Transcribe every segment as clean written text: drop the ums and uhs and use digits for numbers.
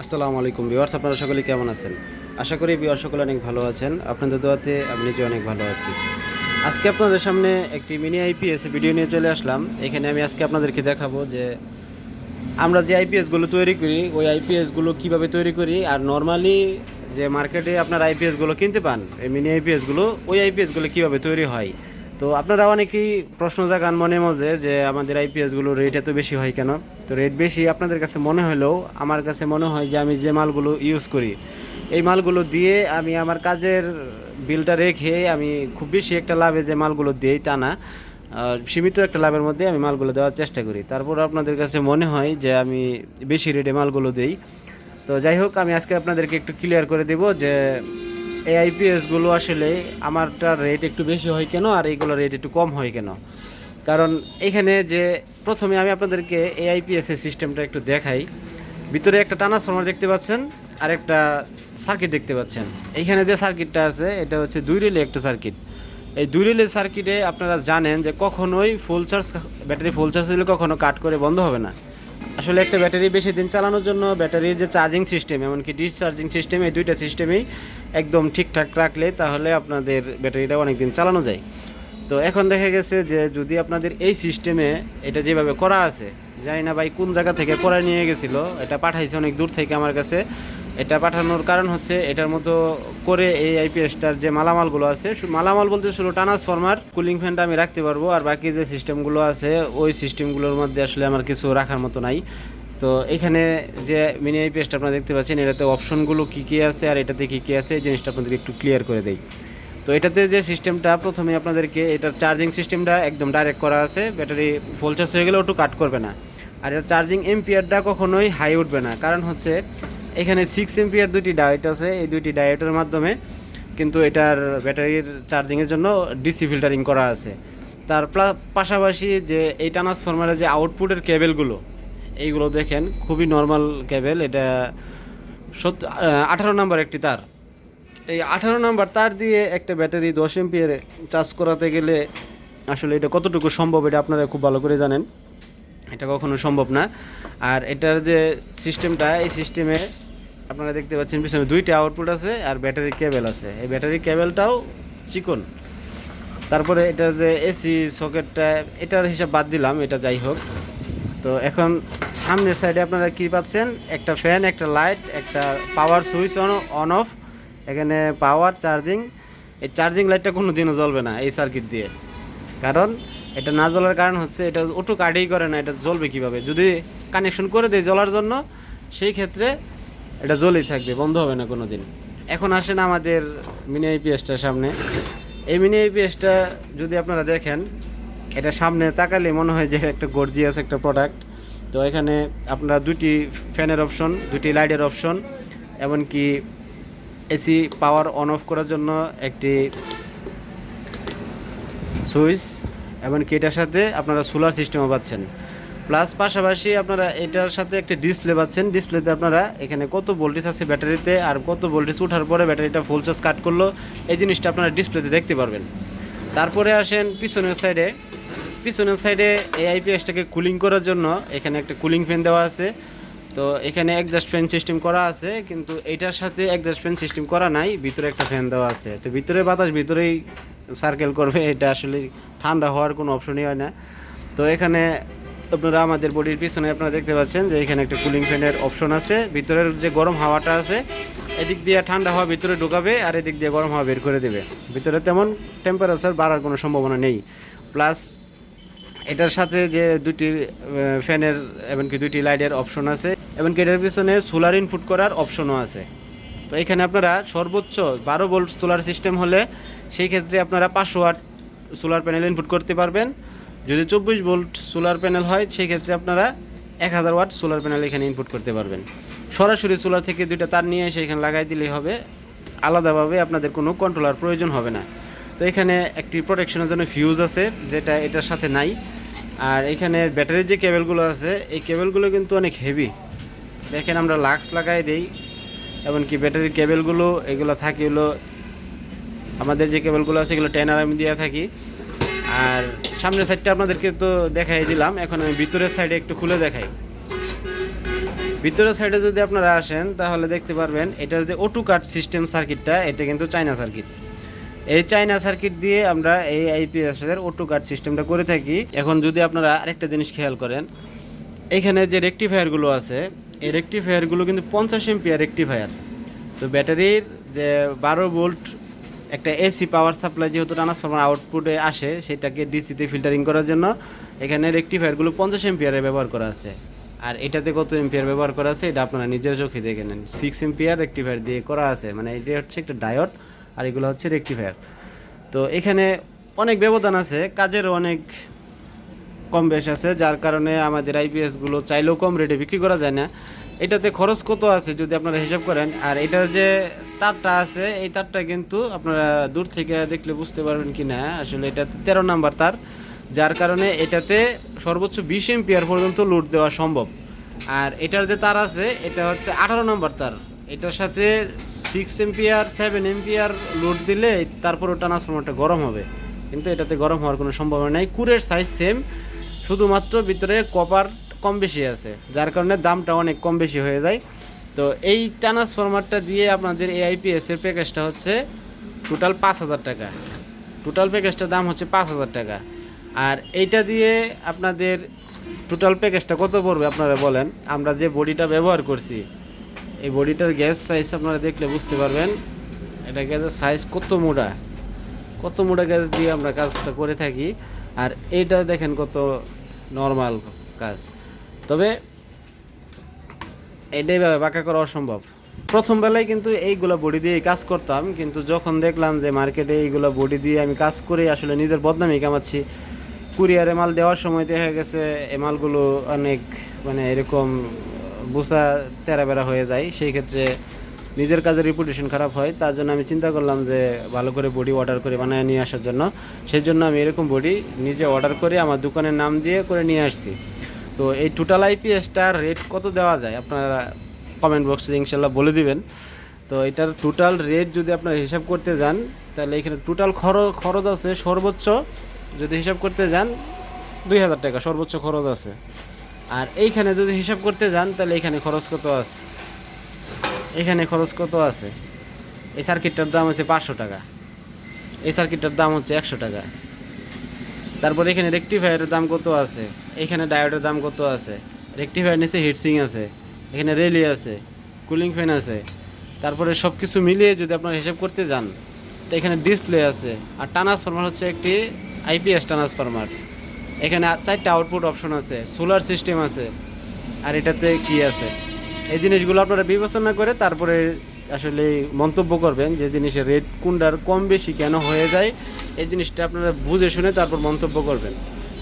আসসালামু আলাইকুম ভিউয়ার্স, আপনারা সকলে কেমন আছেন? আশা করি ভিউয়ার সকলে অনেক ভালো আছেন। আপনাদের দোয়াতে আমি নিজে অনেক ভালো আছি। আজকে আপনাদের সামনে একটি মিনি আইপিএস ভিডিও নিয়ে চলে আসলাম। এখানে আমি আজকে আপনাদেরকে দেখাবো যে আমরা যে আইপিএসগুলো তৈরি করি ওই আইপিএসগুলো কীভাবে তৈরি করি, আর নর্মালি যে মার্কেটে আপনার আইপিএসগুলো কিনতে পান এই মিনি আইপিএসগুলো, ওই আইপিএসগুলো কীভাবে তৈরি হয়। তো আপনারা অনেকেই প্রশ্ন জাগান মনের মধ্যে যে আমাদের আইপিএসগুলোর রেট এত বেশি হয় কেন। তো রেট বেশি আপনাদের কাছে মনে হলেও আমার কাছে মনে হয় যে আমি যে মালগুলো ইউজ করি এই মালগুলো দিয়ে আমি আমার কাজের বিলটা রেখে আমি খুব বেশি একটা লাভে যে মালগুলো দিই তা না, সীমিত একটা লাভের মধ্যে আমি মালগুলো দেওয়ার চেষ্টা করি। তারপর আপনাদের কাছে মনে হয় যে আমি বেশি রেটে মালগুলো দিই। তো যাই হোক, আমি আজকে আপনাদেরকে একটু ক্লিয়ার করে দেব যে এই আইপিএসগুলো আসলে আমারটার রেট একটু বেশি হয় কেন আর এইগুলোর রেট একটু কম হয় কেন। কারণ এখানে যে প্রথমে আমি আপনাদেরকে এই আইপিএসের সিস্টেমটা একটু দেখাই। ভিতরে একটা ট্রান্সফরমার দেখতে পাচ্ছেন আর একটা সার্কিট দেখতে পাচ্ছেন। এইখানে যে সার্কিটটা আছে এটা হচ্ছে 2 রিলে একটা সার্কিট। এই 2 রিলে সার্কিটে আপনারা জানেন যে কখনোই ব্যাটারি ফুল চার্জ দিলে কখনো কাট করে বন্ধ হবে না। আসলে একটা ব্যাটারি বেশি দিন চালানোর জন্য ব্যাটারির যে চার্জিং সিস্টেম এমনকি ডিসচার্জিং সিস্টেম এই দুইটা সিস্টেমেই একদম ঠিকঠাক রাখলে তাহলে আপনাদের ব্যাটারিটা অনেক দিন চালানো যায়। তো এখন দেখা গেছে যে যদি আপনাদের এই সিস্টেমে এটা যেভাবে করা আছে, জানি না ভাই কোন জায়গা থেকে করা নিয়ে গেছিলো, এটা পাঠাইছে অনেক দূর থেকে আমার কাছে। এটা পাঠানোর কারণ হচ্ছে এটার মতো করে এই আইপিএসটার যে মালামালগুলো আছে, মালামাল বলতে শুধু ট্রান্সফরমার কুলিং ফ্যানটা আমি রাখতে পারবো, আর বাকি যে সিস্টেমগুলো আছে ওই সিস্টেমগুলোর মধ্যে আসলে আমার কিছু রাখার মতো নাই। তো এখানে যে মিনি আইপিএসটা আপনারা দেখতে পাচ্ছেন এটাতে অপশনগুলো কী কী আছে আর এটাতে কী কী আছে এই জিনিসটা আপনাদেরকে একটু ক্লিয়ার করে দেই। তো এটাতে যে সিস্টেমটা প্রথমে আপনাদেরকে এটার চার্জিং সিস্টেমটা একদম ডাইরেক্ট করা আছে, ব্যাটারি ফুল চার্জ হয়ে গেলে ওটু কাট করবে না। আর এটার চার্জিং এম্পিয়ারটা কখনোই হাই উঠবে না, কারণ হচ্ছে এখানে 6 এম্পিয়ার দুটি ডায়োড আছে। এই দুইটি ডায়োডের মাধ্যমে কিন্তু এটার ব্যাটারির চার্জিংয়ের জন্য ডিসি ফিল্টারিং করা আছে। তার পাশাপাশি যে এই ট্রান্সফরমারের যে আউটপুটের কেবেলগুলো এইগুলো দেখেন খুবই নর্মাল কেবেল। এটা 18 নম্বর একটি তার। এই 18 নাম্বার তার দিয়ে একটা ব্যাটারি 10 এম্পিয়ারে চার্জ করাতে গেলে আসলে এটা কতটুকু সম্ভব এটা আপনারা খুব ভালো করে জানেন। এটা কখনো সম্ভব না। আর এটার যে সিস্টেমটা এই সিস্টেমে আপনারা দেখতে পাচ্ছেন পিছনে 2টা আউটপুট আছে আর ব্যাটারি কেবেল আছে। এই ব্যাটারি কেবেলটাও চিকন। তারপরে এটা যে এসি সকেটটা এটার হিসাব বাদ দিলাম, এটা যাই হোক। তো এখন সামনের সাইডে আপনারা কি পাচ্ছেন, একটা ফ্যান, একটা লাইট, একটা পাওয়ার সুইচ অন অফ। এখানে পাওয়ার চার্জিং, এই চার্জিং লাইটটা কোনো দিনও জ্বলবে না এই সার্কিট দিয়ে। কারণ এটা না জ্বলার কারণ হচ্ছে এটা ওটু কাটেই করে না, এটা জ্বলবে কীভাবে। যদি কানেকশন করে দেয় জ্বলার জন্য সেই ক্ষেত্রে এটা জ্বলেই থাকবে, বন্ধ হবে না কোনো দিন। এখন আসেন আমাদের মিনি আইপিএসটার সামনে। এই মিনি আইপিএসটা যদি আপনারা দেখেন এটা সামনে তাকালে মনে হয় যে একটা গর্জিয়াস একটা প্রোডাক্ট। তো এখানে আপনারা 2টি ফ্যানের অপশন, 2টি লাইটের অপশন, এমনকি এসি পাওয়ার অন অফ করার জন্য একটি সুইচ, এমনকি এটার সাথে আপনারা সোলার সিস্টেমও পাচ্ছেন। প্লাস পাশাপাশি আপনারা এটার সাথে একটা ডিসপ্লে পাচ্ছেন। ডিসপ্লেতে আপনারা এখানে কত ভোল্টেজ আছে ব্যাটারিতে আর কত ভোল্টেজ ওঠার পরে ব্যাটারিটা ফুল চার্জ কাট করলো এই জিনিসটা আপনারা ডিসপ্লেতে দেখতে পারবেন। তারপরে আসেন পিছনের সাইডে এই আইপিএসটাকে কুলিং করার জন্য এখানে একটা কুলিং ফ্যান দেওয়া আছে। তো এখানে এক্সস্ট ফ্যান সিস্টেম করা আছে, কিন্তু এটার সাথে এক্সস্ট ফ্যান সিস্টেম করা নাই, ভিতরে একটা ফ্যান দেওয়া আছে। তো ভিতরে বাতাস ভিতরেই সার্কেল করবে, এটা আসলে ঠান্ডা হওয়ার কোনো অপশনই হয় না। তো এখানে আপনারা আমাদের বডির পিছনে আপনারা দেখতে পাচ্ছেন যে এখানে একটা কুলিং ফ্যানের অপশন আছে। ভিতরের যে গরম হাওয়াটা আছে এদিক দিয়ে ঠান্ডা হাওয়া ভিতরে ঢোকাবে আর এদিক দিয়ে গরম হাওয়া বের করে দেবে। ভিতরে তেমন টেম্পারেচার বাড়ার কোনো সম্ভাবনা নেই। প্লাস এটার সাথে যে 2টি ফ্যানের এমনকি 2টি লাইটের অপশন আছে, এমনকি এটার পিছনে সোলার ইনপুট করার অপশনও আছে। তো এখানে আপনারা সর্বোচ্চ 12 ভোল্ট সোলার সিস্টেম হলে সেই ক্ষেত্রে আপনারা 500 ওয়াট সোলার প্যানেল ইনপুট করতে পারবেন। যদি 24 ভোল্ট সোলার প্যানেল হয় সেই ক্ষেত্রে আপনারা 1000 ওয়াট সোলার প্যানেল এখানে ইনপুট করতে পারবেন। সরাসরি সোলার থেকে 2টা তার নিয়ে এসে এখানে লাগাই দিলেই হবে, আলাদাভাবে আপনাদের কোনো কন্ট্রোলার প্রয়োজন হবে না। তো এখানে একটি প্রোটেকশনের জন্য ফিউজ আছে যেটা এটার সাথে নাই। আর এখানে ব্যাটারির যে কেবেলগুলো আছে এই কেবেলগুলো কিন্তু অনেক হেভি। দেখেন আমরা লাক্স লাগাই দেই, এমনকি ব্যাটারির কেবেলগুলো এগুলো থাকে হলো আমাদের যে কেবেলগুলো আছে এগুলো 10 RMB দিয়ে থাকি। আর সামনের সাইডটা আপনাদেরকে তো দেখাই দিলাম, এখন আমি ভিতরের সাইডে একটু খুলে দেখাই। ভিতরের সাইডে যদি আপনারা আসেন তাহলে দেখতে পারবেন এটার যে অটো কাট সিস্টেম সার্কিটটা, এটা কিন্তু চায়না সার্কিট। এই চায়না সার্কিট দিয়ে আমরা এই আইপিএসের অটো কাট সিস্টেমটা করে থাকি। এখন যদি আপনারা আরেকটা জিনিস খেয়াল করেন, এখানে যে রেকটিফায়ারগুলো আছে, এই রেকটিফায়ারগুলো কিন্তু 50 এম্পিয়ার রেকটিফায়ার। তো ব্যাটারির যে 12 ভোল্ট একটা এসি পাওয়ার সাপ্লাই যেহেতু ট্রান্সফরমার আউটপুটে আসে, সেটাকে ডিসিতে ফিল্টারিং করার জন্য এখানে রেকটিফায়ারগুলো 50 এম্পিয়ারে ব্যবহার করা আছে। আর এটাতে কত এম্পিয়ার ব্যবহার করা আছে এটা আপনারা নিজের চোখে দেখে নেন। 6 এম্পিয়ার রেকটিফায়ার দিয়ে করা আছে, মানে এটা হচ্ছে একটা ডায়োড আর এগুলো হচ্ছে রেকটিফায়ার। তো এখানে অনেক ব্যবধান আছে, কাজেরও অনেক কম বেশ আছে, যার কারণে আমাদের আইপিএসগুলো চাইলেও কম রেটে বিক্রি করা যায় না। এটাতে খরচ কত আছে যদি আপনারা হিসাব করেন, আর এটার যে তারটা আছে এই তারটা কিন্তু আপনারা দূর থেকে দেখলে বুঝতে পারবেন কি না, আসলে এটাতে 13 নাম্বার তার, যার কারণে এটাতে সর্বোচ্চ 20 এম্পিয়ার পর্যন্ত লোড দেওয়া সম্ভব। আর এটার যে তার আছে এটা হচ্ছে 18 নম্বর তার, এটার সাথে 6 এম্পিয়ার 7 এম্পিয়ার লোড দিলে তারপরও ট্রান্সফরমারটা গরম হবে, কিন্তু এটাতে গরম হওয়ার কোনো সম্ভাবনা নাই। কুরের সাইজ সেম, শুধুমাত্র ভিতরে কপার কম বেশি আছে, যার কারণে দামটা অনেক কম বেশি হয়ে যায়। তো এই ট্রান্সফরমারটা দিয়ে আপনাদের এই আইপিএসের প্যাকেজটা হচ্ছে টোটাল 5,000 টাকা। টোটাল প্যাকেজটার দাম হচ্ছে 5,000 টাকা। আর এইটা দিয়ে আপনাদের টোটাল প্যাকেজটা কত পড়বে আপনারা বলেন। আমরা যে বডিটা ব্যবহার করছি, এই বডিটার গ্যাস সাইজ আপনারা দেখলে বুঝতে পারবেন এটা গ্যাসের সাইজ কত মোটা গ্যাস দিয়ে আমরা কাজটা করে থাকি। আর এইটা দেখেন কত নর্মাল কাজ, তবে এটাই বাঁকা করা অসম্ভব। প্রথম বেলায় কিন্তু এইগুলো বডি দিয়ে কাজ করতাম, কিন্তু যখন দেখলাম যে মার্কেটে এইগুলো বডি দিয়ে আমি কাজ করে আসলে নিজের বদনামি কামাচ্ছি, কুরিয়ারে মাল দেওয়ার সময় দেখা গেছে এই মালগুলো অনেক মানে এরকম বুসা তেরাবেরা হয়ে যায়, সেই ক্ষেত্রে নিজের কাজের রিপুটেশন খারাপ হয়। তার জন্য আমি চিন্তা করলাম যে ভালো করে বডি অর্ডার করে বানিয়ে নিয়ে আসার জন্য, সেই জন্য আমি এরকম বডি নিজে অর্ডার করে আমার দোকানের নাম দিয়ে করে নিয়ে আসছি। তো এই টোটাল আইপিএসটার রেট কত দেওয়া যায় আপনারা কমেন্ট বক্সে ইনশাল্লাহ বলে দিবেন। তো এটার টোটাল রেট যদি আপনারা হিসাব করতে যান তাহলে এখানে টোটাল খরচ আছে সর্বোচ্চ, যদি হিসাব করতে যান 2,000 টাকা সর্বোচ্চ খরচ আছে। আর এইখানে যদি হিসাব করতে যান তাহলে এখানে খরচ কত আছে, এখানে খরচ কত আছে। এই সার্কিটটার দাম হচ্ছে 500 টাকা, এই সার্কিটটার দাম হচ্ছে 100 টাকা। তারপর এখানে রেকটিফায়ারের দাম কত আছে, এখানে ডায়োডের দাম কত আছে, রেকটিফায়ার নিচে হিটসিং আছে, এখানে রেলি আছে, কুলিং ফ্যান আছে। তারপরে সব কিছু মিলিয়ে যদি আপনারা হিসাব করতে যান তো এখানে ডিসপ্লে আছে। আর ট্রান্সফরমার হচ্ছে একটি আইপিএস ট্রান্সফরমার, এখানে 4টা আউটপুট অপশন আছে, সোলার সিস্টেম আছে। আর এটাতে কি আছে, এই জিনিসগুলো আপনারা বিবেচনা করে তারপরে আসলে মন্তব্য করবেন যে জিনিসের রেট কোনটার কম বেশি কেন হয়ে যায়, এই জিনিসটা আপনারা বুঝে শুনে তারপর মন্তব্য করবেন।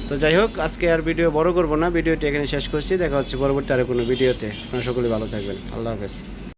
তো যাই হোক, আজকে আর ভিডিও বড় করব না, ভিডিওটি এখানে শেষ করছি। দেখা হচ্ছে পরবর্তী আরও কোনো ভিডিওতে। আপনারা সকলে ভালো থাকবেন। আল্লাহ হাফেজ।